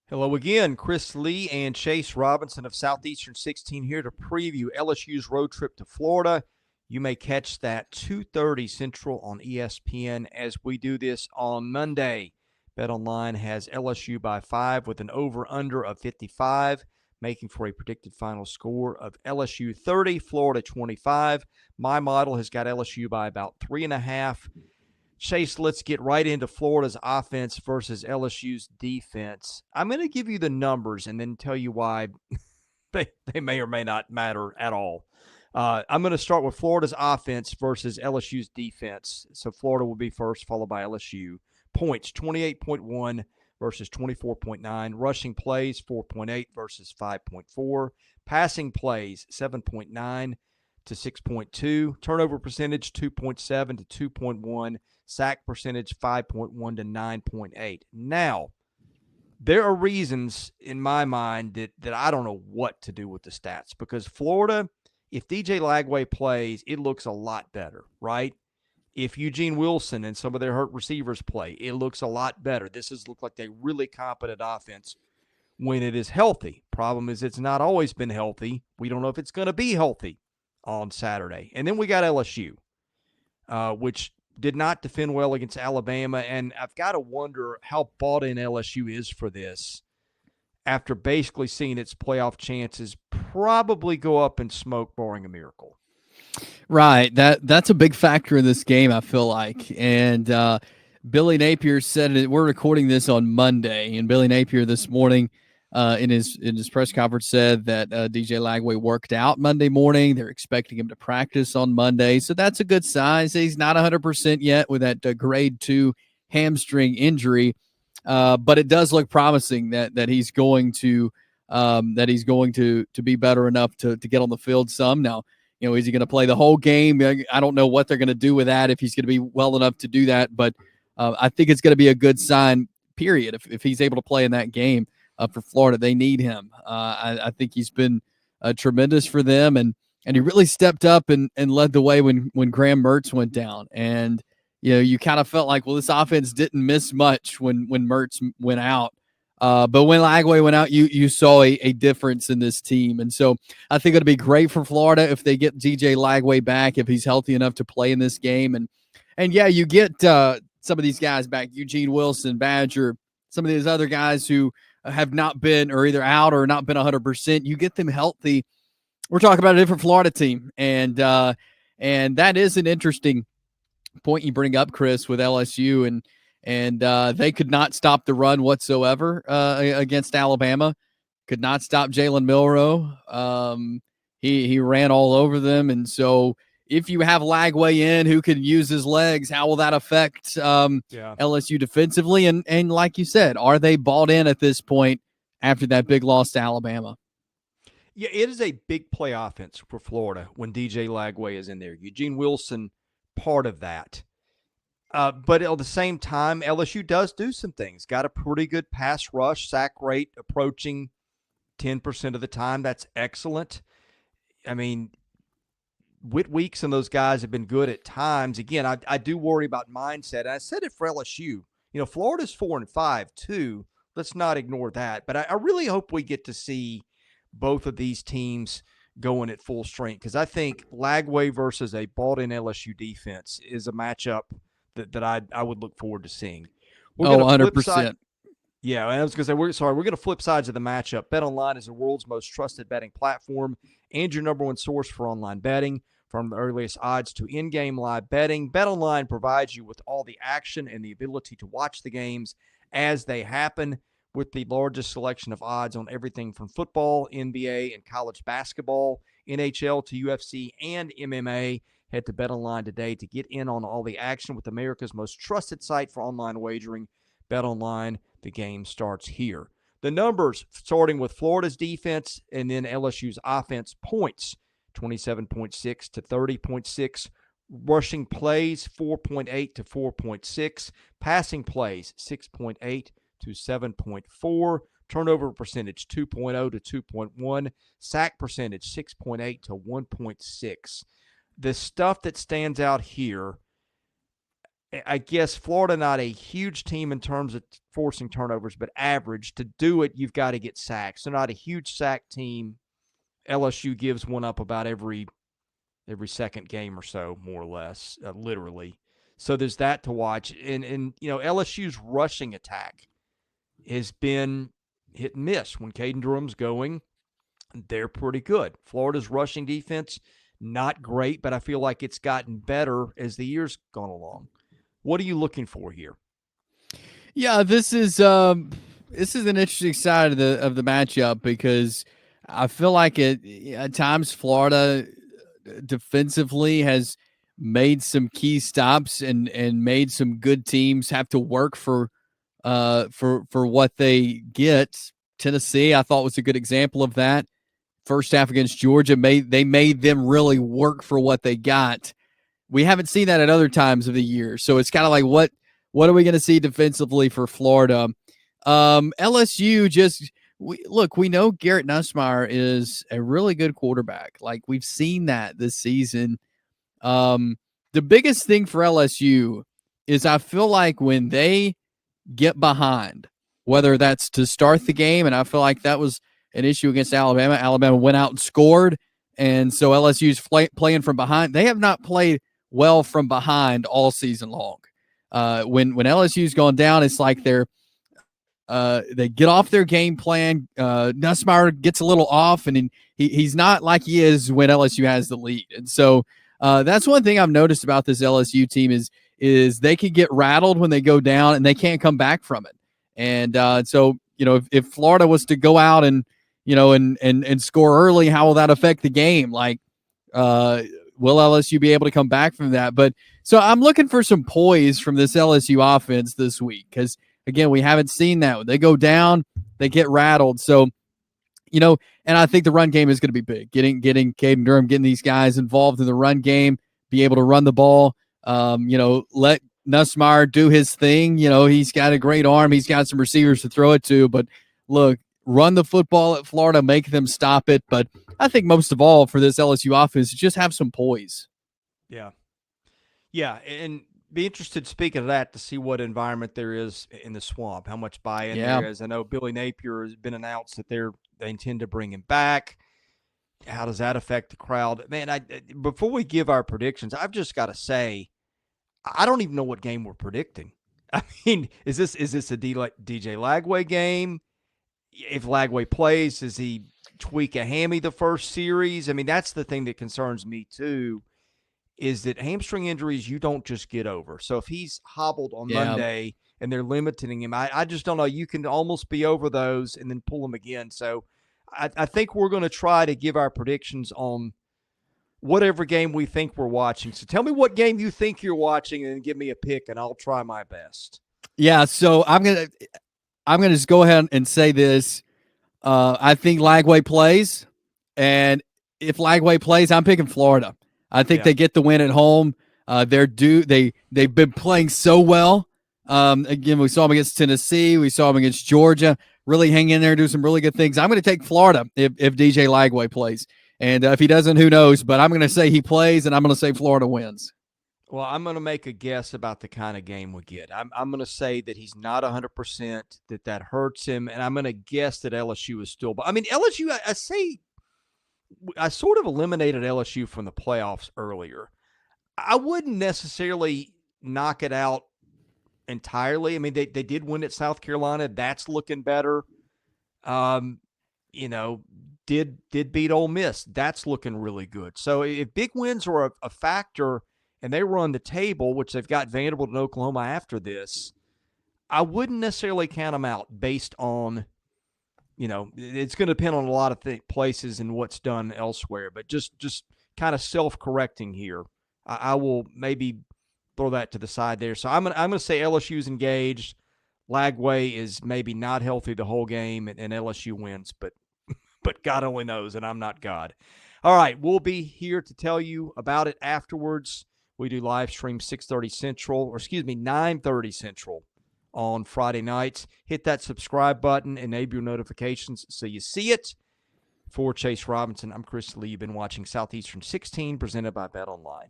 Hello again, Chris Lee and Chase Robinson of Southeastern 16 here to preview LSU's road trip to Florida. You may catch that 2:30 Central on ESPN as we do this on Monday. BetOnline has LSU by 5 with an over-under of 55, making for a predicted final score of LSU 30, Florida 25. My model has got LSU by about 3.5. Chase, let's get right into Florida's offense versus LSU's defense. I'm going to give you the numbers and then tell you why they may or may not matter at all. I'm going to start with Florida's offense versus LSU's defense. So Florida will be first, followed by LSU. Points, 28.1 versus 24.9. Rushing plays, 4.8 versus 5.4. Passing plays, 7.9 to 6.2. Turnover percentage, 2.7 to 2.1. Sack percentage, 5.1 to 9.8. Now, there are reasons in my mind that I don't know what to do with the stats because Florida, if DJ Lagway plays, it looks a lot better, right? If Eugene Wilson and some of their hurt receivers play, it looks a lot better. This has looked like a really competent offense when it is healthy. Problem is it's not always been healthy. We don't know if it's going to be healthy on Saturday. And then we got LSU, which did not defend well against Alabama, and I've got to wonder how bought in LSU is for this after basically seeing its playoff chances probably go up in smoke, barring a miracle. Right. That's a big factor in this game, I feel like. And Billy Napier said it. We're recording this on Monday, and Billy Napier this morning in his press conference said that DJ Lagway worked out Monday morning. They're expecting him to practice on Monday, so that's a good sign. He's not 100% yet with that grade 2 hamstring injury, but it does look promising that he's going to be better enough to get on the field some. Now, is he going to play the whole game? I don't know what they're going to do with that, if he's going to be well enough to do that, but I think it's going to be a good sign, period, if he's able to play in that game. For Florida, they need him. I think he's been tremendous for them, and he really stepped up and led the way when Graham Mertz went down. And you kind of felt like, well, this offense didn't miss much when Mertz went out. But when Lagway went out, you saw a difference in this team. And so I think it'll be great for Florida if they get DJ Lagway back, if he's healthy enough to play in this game. And yeah, you get some of these guys back, Eugene Wilson, Badger, some of these other guys who have not been or either out or not been 100%. You get them healthy. We're talking about a different Florida team. And that is an interesting point you bring up, Chris, with LSU. And they could not stop the run whatsoever against Alabama. Could not stop Jalen Milroe. He ran all over them. And so if you have Lagway in who can use his legs, how will that affect LSU defensively? And like you said, are they bought in at this point after that big loss to Alabama? Yeah, it is a big play offense for Florida when DJ Lagway is in there. Eugene Wilson, part of that. But at the same time, LSU does do some things. Got a pretty good pass rush, sack rate approaching 10% of the time. That's excellent. I mean, Whit Weeks and those guys have been good at times. Again, I do worry about mindset. I said it for LSU. Florida's 4-5 too. Let's not ignore that. But I really hope we get to see both of these teams going at full strength because I think Lagway versus a bought-in LSU defense is a matchup that I would look forward to seeing. We're 100%. Yeah, I was going to say, we're going to flip sides of the matchup. BetOnline is the world's most trusted betting platform and your number one source for online betting. From the earliest odds to in-game live betting, BetOnline provides you with all the action and the ability to watch the games as they happen with the largest selection of odds on everything from football, NBA, and college basketball, NHL to UFC and MMA. Head to BetOnline today to get in on all the action with America's most trusted site for online wagering. BetOnline, the game starts here. The numbers, starting with Florida's defense and then LSU's offense, points, 27.6 to 30.6. Rushing plays, 4.8 to 4.6. Passing plays, 6.8 to 7.4. Turnover percentage, 2.0 to 2.1. Sack percentage, 6.8 to 1.6. The stuff that stands out here, I guess Florida not a huge team in terms of forcing turnovers, but average. To do it, you've got to get sacks. They're not a huge sack team. LSU gives one up about every second game or so, more or less, literally. So there's that to watch. And LSU's rushing attack has been hit and miss. When Caden Durham's going, they're pretty good. Florida's rushing defense, not great, but I feel like it's gotten better as the year's gone along. What are you looking for here? Yeah, this is an interesting side of the matchup because I feel like at times Florida defensively has made some key stops and made some good teams have to work for what they get. Tennessee, I thought, was a good example of that. First half against Georgia, they made them really work for what they got. We haven't seen that at other times of the year, so it's kind of like what are we going to see defensively for Florida? LSU we know Garrett Nussmeier is a really good quarterback. Like, we've seen that this season. The biggest thing for LSU is I feel like when they get behind, whether that's to start the game, and I feel like that was an issue against Alabama. Alabama went out and scored, and so LSU's playing from behind. They have not played well from behind all season long. When LSU's gone down, it's like they get off their game plan. Nussmeier gets a little off, and he's not like he is when LSU has the lead. And so that's one thing I've noticed about this LSU team is they can get rattled when they go down, and they can't come back from it. And so if Florida was to go out and and score early, how will that affect the game? Like, will LSU be able to come back from that? But so I'm looking for some poise from this LSU offense this week because, again, we haven't seen that. When they go down, they get rattled. So, and I think the run game is going to be big. Getting Caden Durham, getting these guys involved in the run game, be able to run the ball, let Nussmeier do his thing. He's got a great arm. He's got some receivers to throw it to. But, look, run the football at Florida, make them stop it. But I think most of all for this LSU offense, just have some poise. Yeah. Yeah, and be interested, speaking of that, to see what environment there is in the Swamp, how much buy-in there is. I know Billy Napier has been announced that they intend to bring him back. How does that affect the crowd? Man, before we give our predictions, I've just got to say, I don't even know what game we're predicting. I mean, is this a DJ Lagway game? If Lagway plays, does he tweak a hammy the first series? I mean, that's the thing that concerns me too, is that hamstring injuries you don't just get over. So if he's hobbled on Monday and they're limiting him, I just don't know. You can almost be over those and then pull him again. So I think we're going to try to give our predictions on whatever game we think we're watching. So tell me what game you think you're watching and give me a pick, and I'll try my best. Yeah, so I'm gonna just go ahead and say this. I think Lagway plays, and if Lagway plays, I'm picking Florida. I think they get the win at home. They've been playing so well. Again, we saw them against Tennessee. We saw them against Georgia. Really hang in there, do some really good things. I'm going to take Florida if DJ Lagway plays. And if he doesn't, who knows? But I'm going to say he plays, and I'm going to say Florida wins. Well, I'm going to make a guess about the kind of game we get. I'm going to say that he's not 100%, that hurts him, and I'm going to guess that LSU is still – I mean, LSU, I sort of eliminated LSU from the playoffs earlier. I wouldn't necessarily knock it out entirely. I mean, they did win at South Carolina. That's looking better. Did beat Ole Miss. That's looking really good. So if big wins are a factor and they run the table, which they've got Vanderbilt and Oklahoma after this, I wouldn't necessarily count them out based on – it's going to depend on a lot of places and what's done elsewhere, but just kind of self-correcting here. I will maybe throw that to the side there. So I'm going to say LSU's engaged. Lagway is maybe not healthy the whole game, and LSU wins, but God only knows, and I'm not God. All right, we'll be here to tell you about it afterwards. We do live stream 9:30 Central. On Friday nights. Hit that subscribe button, enable your notifications so you see it. For Chase Robinson, I'm Chris Lee. You've been watching Southeastern 16 presented by BetOnline.